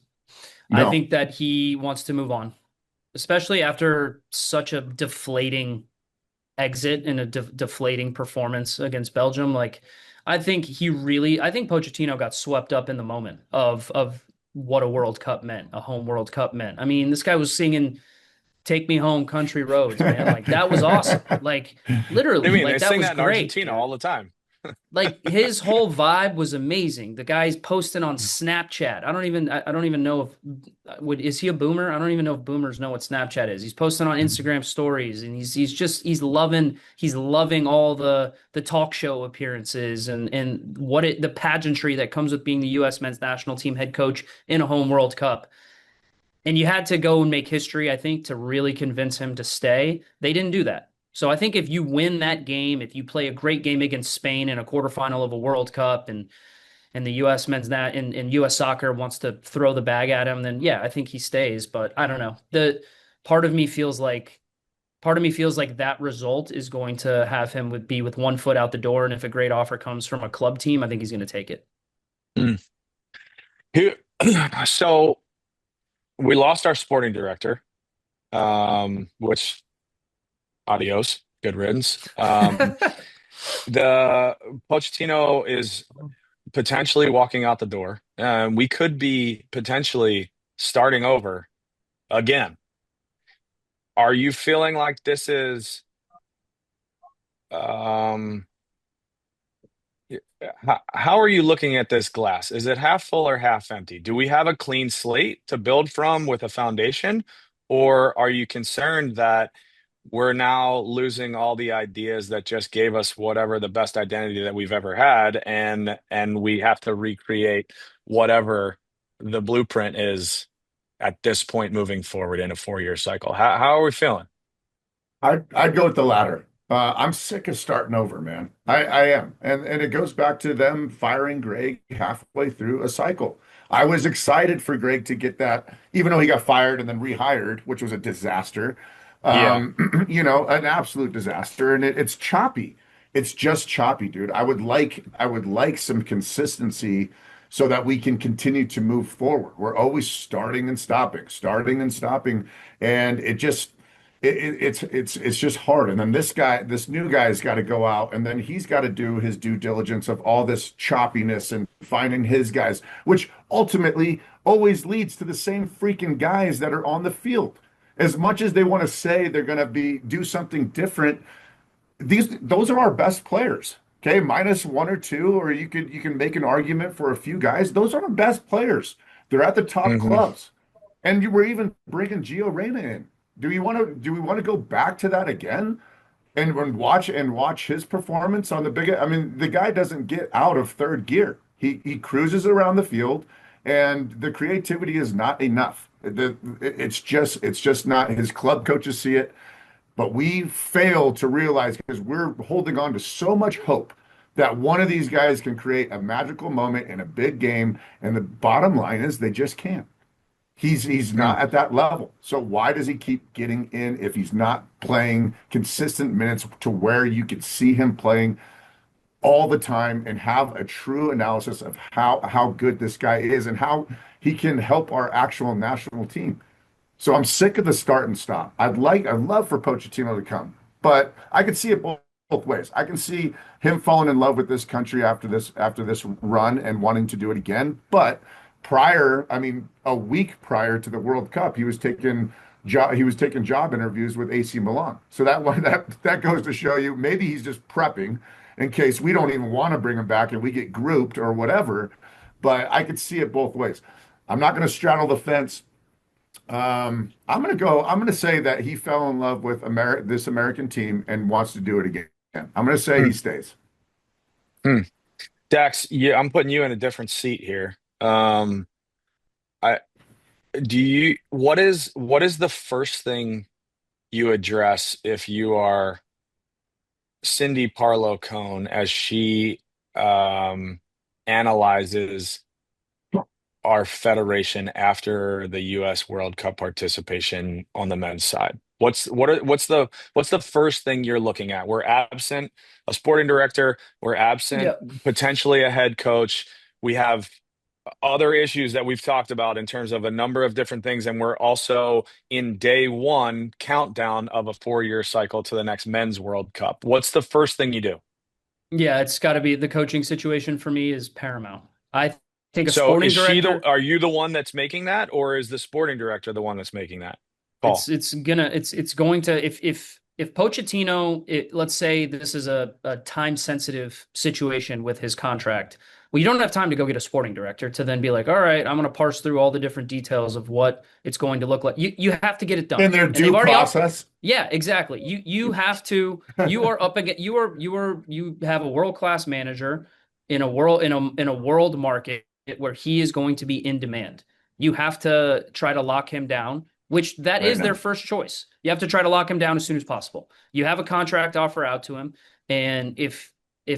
I No. think that he wants to move on, especially after such a deflating exit and a deflating performance against Belgium. Like, I think Pochettino got swept up in the moment of what a World Cup meant, a home World Cup meant. I mean, this guy was singing "Take Me Home, Country Roads," man. Like that was awesome. Like I literally, mean, they like that sing was that in great, Argentina dude. all the time. Like his whole vibe was amazing. The guy's posting on Snapchat. I don't even know if is he a boomer? I don't even know if boomers know what Snapchat is. He's posting on Instagram stories and he's loving all the talk show appearances and the pageantry that comes with being the US men's national team head coach in a home World Cup. And you had to go and make history, I think, to really convince him to stay. They didn't do that. So I think if you win that game, if you play a great game against Spain in a quarterfinal of a World Cup and the US men's that and US soccer wants to throw the bag at him, then yeah, I think he stays. But I don't know. The part of me feels like that result is going to have him be with one foot out the door. And if a great offer comes from a club team, I think he's going to take it. Mm. Who- So we lost our sporting director, which adios, good riddance. The Pochettino is potentially walking out the door. We could be potentially starting over again. Are you feeling like this is um how are you looking at this glass? Is it half full or half empty? Do we have a clean slate to build from with a foundation, or are you concerned that we're now losing all the ideas that just gave us whatever the best identity that we've ever had, and we have to recreate whatever the blueprint is at this point moving forward in a 4-year cycle? How are we feeling? I'd go with the latter. I'm sick of starting over, man. I am. And it goes back to them firing Greg halfway through a cycle. I was excited for Greg to get that, even though he got fired and then rehired, which was a disaster. Yeah. An absolute disaster. And it's choppy. It's just choppy, dude. I would like some consistency so that we can continue to move forward. We're always starting and stopping, and it's just hard. And then this new guy's got to go out, and then he's got to do his due diligence of all this choppiness and finding his guys, which ultimately always leads to the same freaking guys that are on the field. As much as they want to say they're going to be do something different, those are our best players. Okay, minus one or two, or you can make an argument for a few guys. Those are our best players. They're at the top Hmm. clubs. And you were even bringing Gio Reyna in. Do we want to go back to that again and watch his performance on the big? I mean, the guy doesn't get out of third gear. He cruises around the field, and the creativity is not enough. It's just not. His club coaches see it, but we fail to realize because we're holding on to so much hope that one of these guys can create a magical moment in a big game, and the bottom line is they just can't. He's not at that level. So why does he keep getting in if he's not playing consistent minutes to where you could see him playing all the time and have a true analysis of how good this guy is and how he can help our actual national team? So I'm sick of the start and stop. I'd love for Pochettino to come, but I could see it both ways. I can see him falling in love with this country after this run and wanting to do it again. But I mean, a week prior to the World Cup, he was taking job interviews with AC Milan. So that goes to show you maybe he's just prepping in case we don't even want to bring him back and we get grouped or whatever. But I could see it both ways. I'm not going to straddle the fence. I'm gonna say that he fell in love with this American team and wants to do it again. I'm gonna say he Hmm. stays. Hmm. Dax, yeah, I'm putting you in a different seat here. I what is the first thing you address if you are Cindy Parlow Cone as she um, analyzes our federation after the U.S. World Cup participation on the men's side? What's the first thing you're looking at? We're absent a sporting director. We're absent Yeah. potentially a head coach. We have other issues that we've talked about in terms of a number of different things, and we're also in day one countdown of a 4-year cycle to the next men's World Cup. What's the first thing you do? Yeah, it's got to be the coaching situation for me is paramount. I think a So sporting director, are you the one that's making that, or is the sporting director the one that's making that call? it's going to if Pochettino, let's say this is a time sensitive situation with his contract. Well, you don't have time to go get a sporting director to then be like, all right, I'm going to parse through all the different details of what it's going to look like. You have to get it done, In their and due they've already off. process. Yeah, exactly. You have to. You are up against. You have a world class manager in a world market where he is going to be in demand. You have to try to lock him down, which that Right is their now. first choice. You have to try to lock him down as soon as possible. You have a contract offer out to him, and if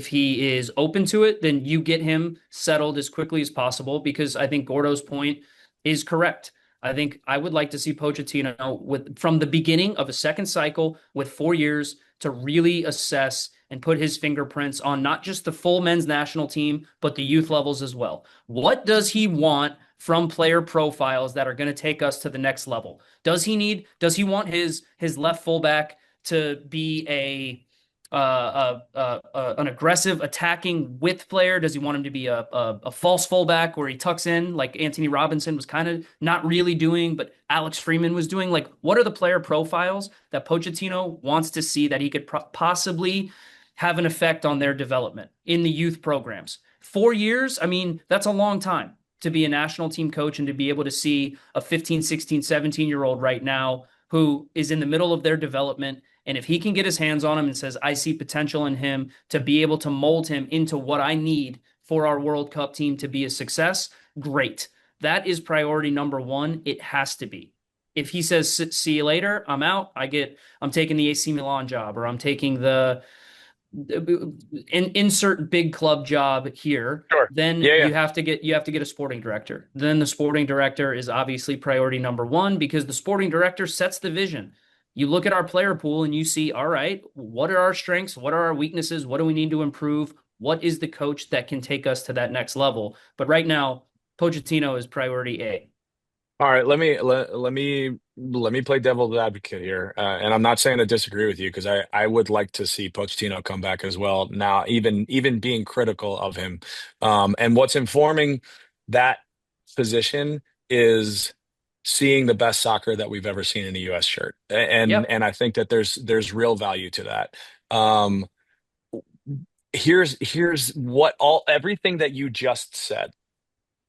he is open to it, then you get him settled as quickly as possible because I think Gordo's point is correct. I think I would like to see Pochettino with from the beginning of a second cycle with 4 years to really assess and put his fingerprints on not just the full men's national team, but the youth levels as well. What does he want from player profiles that are going to take us to the next level? Does he want his left fullback to be an aggressive attacking width player? Does he want him to be a false fullback where he tucks in like Anthony Robinson was kind of not really doing, but Alex Freeman was doing? Like, what are the player profiles that Pochettino wants to see that he could possibly have an effect on their development in the youth programs? 4 years, I mean, that's a long time to be a national team coach and to be able to see a 15, 16, 17-year-old right now who is in the middle of their development. And if he can get his hands on him and says, I see potential in him to be able to mold him into what I need for our World Cup team to be a success, great. That is priority number one. It has to be. If he says, see you later, I'm out, I'm taking the AC Milan job, or I'm taking the insert big club job here, Sure. then Yeah, yeah. you have to get a sporting director. Then the sporting director is obviously priority number one, because the sporting director sets the vision. You look at our player pool and you see, all right, what are our strengths? What are our weaknesses? What do we need to improve? What is the coach that can take us to that next level? But right now, Pochettino is priority A. All right, let me play devil's advocate here, and I'm not saying to disagree with you because I would like to see Pochettino come back as well. Now, even being critical of him, and what's informing that position is seeing the best soccer that we've ever seen in a U.S. shirt, and Yep. I think that there's real value to that. Um, here's what all everything that you just said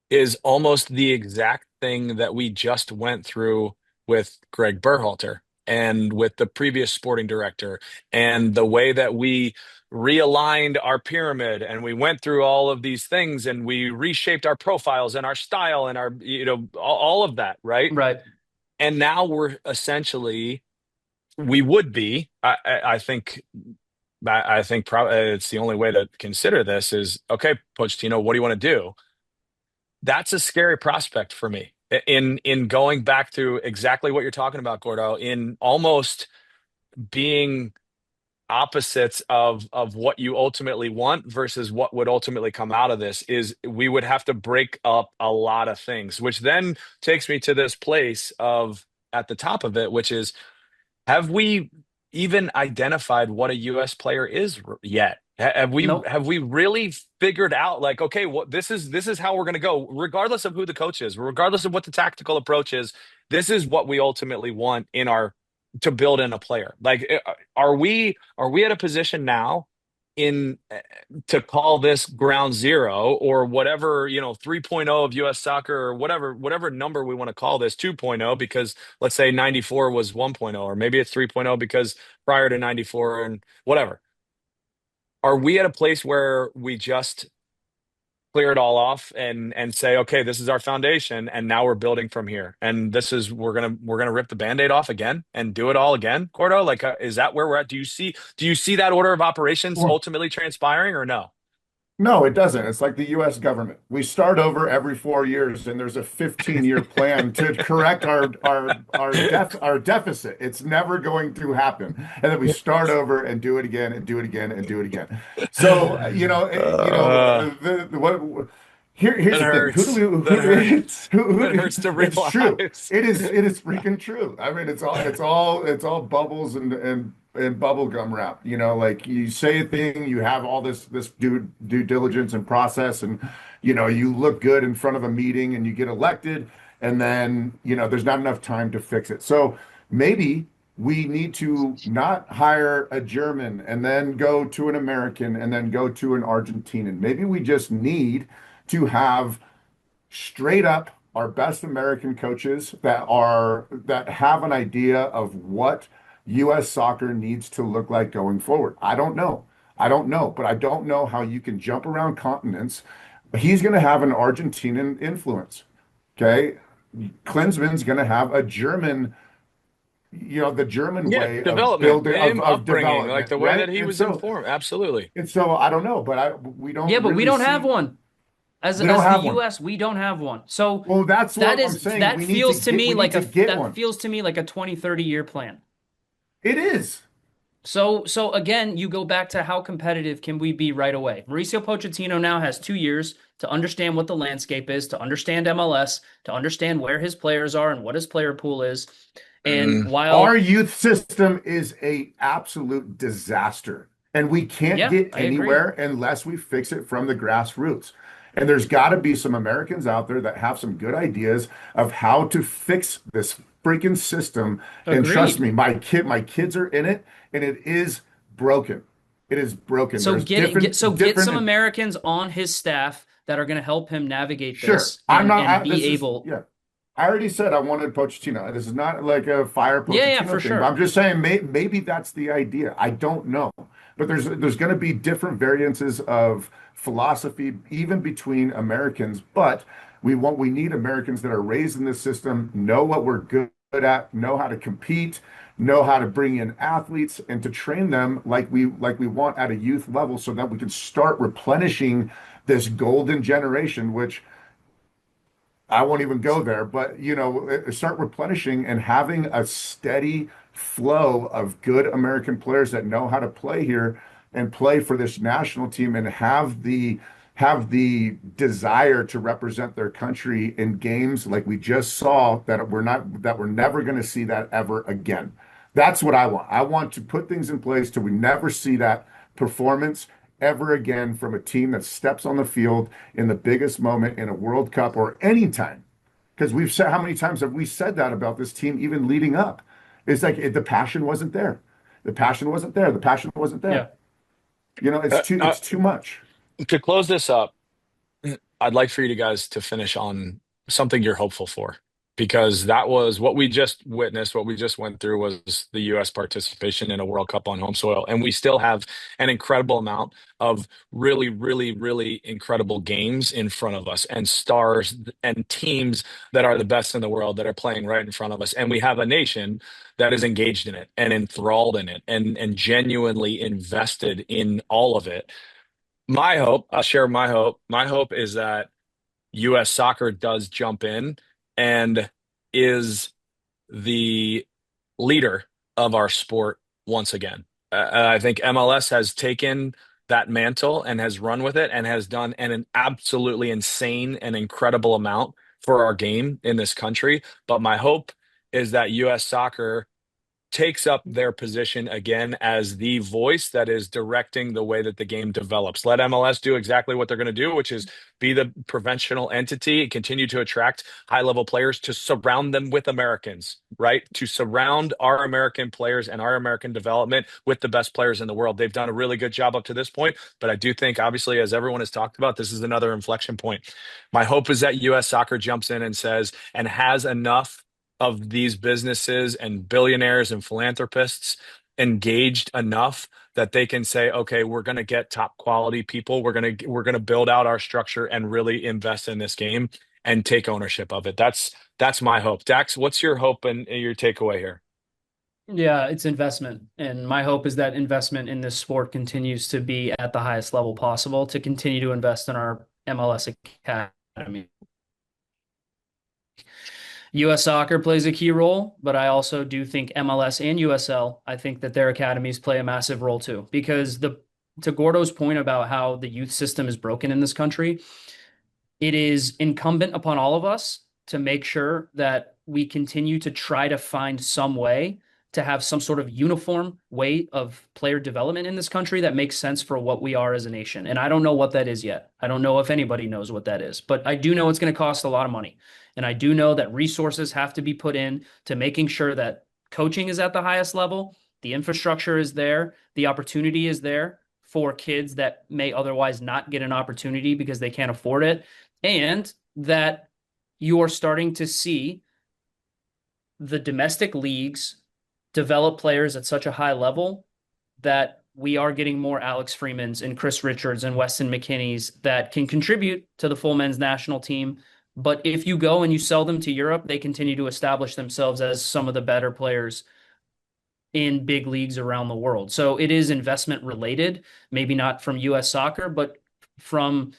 is almost the exact thing that we just went through with Greg Berhalter and with the previous sporting director, and the way that we realigned our pyramid and we went through all of these things and we reshaped our profiles and our style and our, all of that, right? Right. And now we're essentially, we would be, I think. I think probably it's the only way to consider this is okay, Pochettino, what do you want to do? That's a scary prospect for me. In going back to exactly what you're talking about, Gordo, in almost being opposites of what you ultimately want versus what would ultimately come out of this is we would have to break up a lot of things, which then takes me to this place of at the top of it, which is have we even identified what a U.S. player is yet? Nope. Have we really figured out like, okay, what this is how we're going to go, regardless of who the coach is, regardless of what the tactical approach is. This is what we ultimately want in our to build in a player. Like, are we at a position now in to call this ground zero or whatever, 3.0 of US soccer or whatever number we want to call this 2.0 because let's say 94 was 1.0 or maybe it's 3.0 because prior to 94 and whatever. Are we at a place where we just clear it all off and say, okay, this is our foundation, and now we're building from here, and this is we're gonna rip the Band-Aid off again and do it all again, Gordo? Like, is that where we're at? Do you see that order of operations Well, ultimately transpiring or no? no, it doesn't. It's like the US government. We start over every 4 years, and there's a 15-year plan to correct our deficit. It's never going to happen. And then we start over and do it again and do it again and do it again. So, Uh, here's that the thing. Who do hurts. we That hurts. That who hurts to it's true. realize. It is freaking true. I mean, it's all bubbles and bubble gum wrap. Like you say a thing, you have all this due diligence and process, and you look good in front of a meeting and you get elected, and then there's not enough time to fix it. So maybe we need to not hire a German and then go to an American and then go to an Argentinian. Maybe we just need to have straight up our best American coaches that have an idea of what US soccer needs to look like going forward. I don't know. I don't know, but I don't know how you can jump around continents. He's going to have an Argentinian influence. Okay. Klinsmann's going to have a German, the German Yeah, way of development, building him of upbringing, like development, the way that right? he And was so informed. Absolutely. and so I don't know, but we Yeah, don't but we really don't have see one. As we don't as the have one. US, we don't have one. So Well, that's what I'm saying. We need to get that one. feels to me like a 20-30 year plan. It is. So again, you go back to how competitive can we be right away? Mauricio Pochettino now has 2 years to understand what the landscape is, to understand MLS, to understand where his players are and what his player pool is. And Mm, Our while, youth system is a absolute disaster, and we can't yeah, get I agree. anywhere unless we fix it from the grassroots. And there's got to be some Americans out there that have some good ideas of how to fix this freaking system. And trust Agreed. me, my kids are in it, and it is broken. It is broken. So There's get some different. Americans on his staff that are going to help him navigate Sure, this I'm not. and be This is able. yeah. I already said I wanted Pochettino. This is not like a fire Yeah, yeah, for Pochettino thing, but I'm sure. just saying maybe that's the idea. I don't know, but there's going to be different variances of philosophy even between Americans. But We need Americans that are raised in this system, know what we're good at, know how to compete, know how to bring in athletes and to train them like we want at a youth level so that we can start replenishing this golden generation, which I won't even go there, but start replenishing and having a steady flow of good American players that know how to play here and play for this national team and have the desire to represent their country in games like we just saw that we're never going to see that ever again. That's what I want. I want to put things in place till we never see that performance ever again from a team that steps on the field in the biggest moment in a World Cup or any time. Because we've said, how many times have we said that about this team even leading up? It's like the passion wasn't there. The passion wasn't there. The passion wasn't Yeah. there. It's Uh, too uh, it's too much. to close this up, I'd like for you guys to finish on something you're hopeful for, because that was what we just witnessed. What we just went through was the U.S. participation in a World Cup on home soil. And we still have an incredible amount of really, really, really incredible games in front of us and stars and teams that are the best in the world that are playing right in front of us. And we have a nation that is engaged in it and enthralled in it and genuinely invested in all of it. My hope, I'll share my hope. My hope is that US soccer does jump in and is the leader of our sport once again. I think MLS has taken that mantle and has run with it and has done an absolutely insane and incredible amount for our game in this country. But my hope is that US soccer takes up their position again as the voice that is directing the way that the game develops. Let MLS do exactly what they're going to do, which is be the professional entity and continue to attract high level players to surround them with Americans, right? To surround our American players and our American development with the best players in the world. They've done a really good job up to this point, but I do think, obviously, as everyone has talked about, this is another inflection point. My hope is that US soccer jumps in and says, and has enough of these businesses and billionaires and philanthropists engaged enough that they can say, okay, we're going to get top quality people. We're going to build out our structure and really invest in this game and take ownership of it. That's my hope. Dax, what's your hope and your takeaway here? Yeah, it's investment. And my hope is that investment in this sport continues to be at the highest level possible, to continue to invest in our MLS Academy. US Soccer plays a key role, but I also do think MLS and USL, I think that their academies play a massive role too. Because to Gordo's point about how the youth system is broken in this country, it is incumbent upon all of us to make sure that we continue to try to find some way to have some sort of uniform way of player development in this country that makes sense for what we are as a nation. And I don't know what that is yet. I don't know if anybody knows what that is, but I do know it's going to cost a lot of money. And I do know that resources have to be put in to making sure that coaching is at the highest level, the infrastructure is there, the opportunity is there for kids that may otherwise not get an opportunity because they can't afford it, and that you are starting to see the domestic leagues develop players at such a high level that we are getting more Alex Freemans and Chris Richards and Weston McKinney's that can contribute to the full men's national team. But if you go and you sell them to Europe, they continue to establish themselves as some of the better players in big leagues around the world. So it is investment related, maybe not from US soccer, but from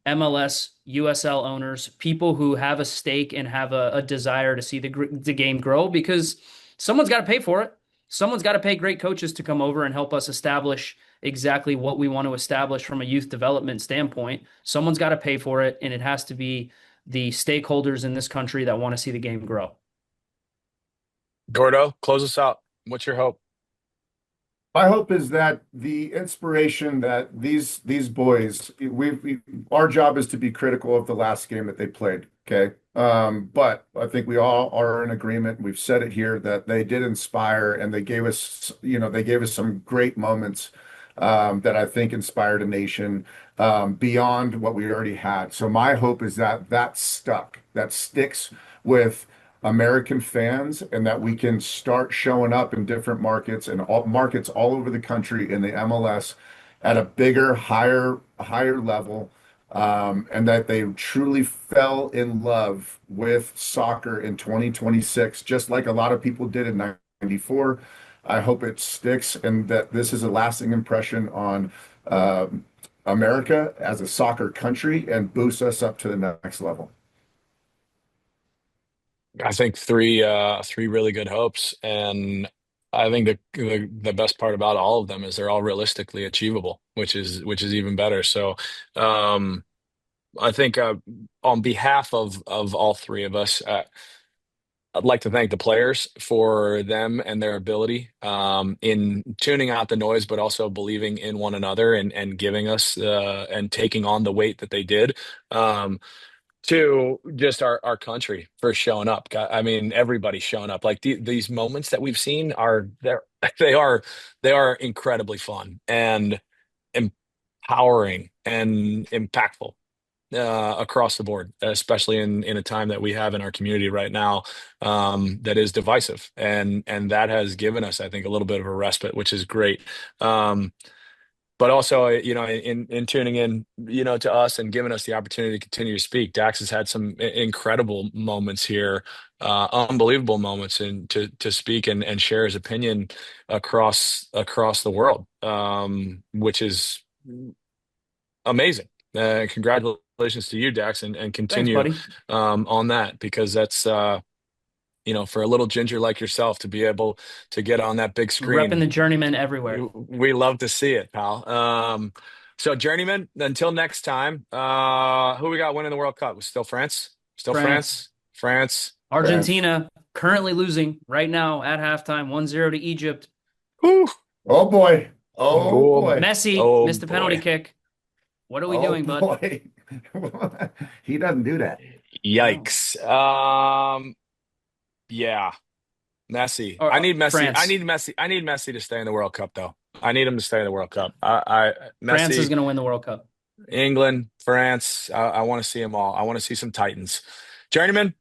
MLS, USL owners, people who have a stake and have a desire to see the game grow, because someone's got to pay for it. Someone's got to pay great coaches to come over and help us establish exactly what we want to establish from a youth development standpoint. Someone's got to pay for it, and it has to be the stakeholders in this country that want to see the game grow. Gordo, close us out. What's your hope? My hope is that the inspiration that these boys, our job is to be critical of the last game that they played. Okay. But I think we all are in agreement. We've said it here that they did inspire and they gave us some great moments that I think inspired a nation beyond what we already had. So my hope is that that sticks with American fans and that we can start showing up in different markets and all markets all over the country in the MLS at a bigger, higher level and that they truly fell in love with soccer in 2026, just like a lot of people did in 94. I hope it sticks and that this is a lasting impression on America as a soccer country and boosts us up to the next level. I think three really good hopes, and I think the best part about all of them is they're all realistically achievable, which is even better. So, um, I think on behalf of all three of us, I'd like to thank the players for them and their ability in tuning out the noise, but also believing in one another and giving us and taking on the weight that they did. Um, to just our country for showing up. I mean, everybody's showing up. Like these moments that we've seen they are they are incredibly fun and empowering and impactful across the board, especially in a time that we have in our community right now that is divisive, and that has given us, I think, a little bit of a respite, which is great. Um, but also, in tuning in, to us and giving us the opportunity to continue to speak, Dax has had some incredible moments here, unbelievable moments, and to speak and share his opinion across the world, which is amazing. Congratulations to you, Dax, and Thanks, continue buddy. on that because that's for a little ginger like yourself to be able to get on that big Repping screen. the journeyman everywhere. We love to see it, pal. So journeyman, until next time, who we got winning the World Cup? Still France? Still France. France? France. France. Argentina currently losing right now at halftime, 1-0 to Egypt. Whew. Oh boy. Oh Oh, boy. Messi oh missed the penalty boy. kick. What are we Oh doing, bud? boy. He doesn't do that. No. Yikes. Yeah. Messi. Or I need Messi. I France. need Messi. I need Messi to stay in the World Cup, though. I need him to stay in the World Cup. I France is Messi, going to win the World Cup. England, France. I want to see them all. I want to see some Titans. Journeyman.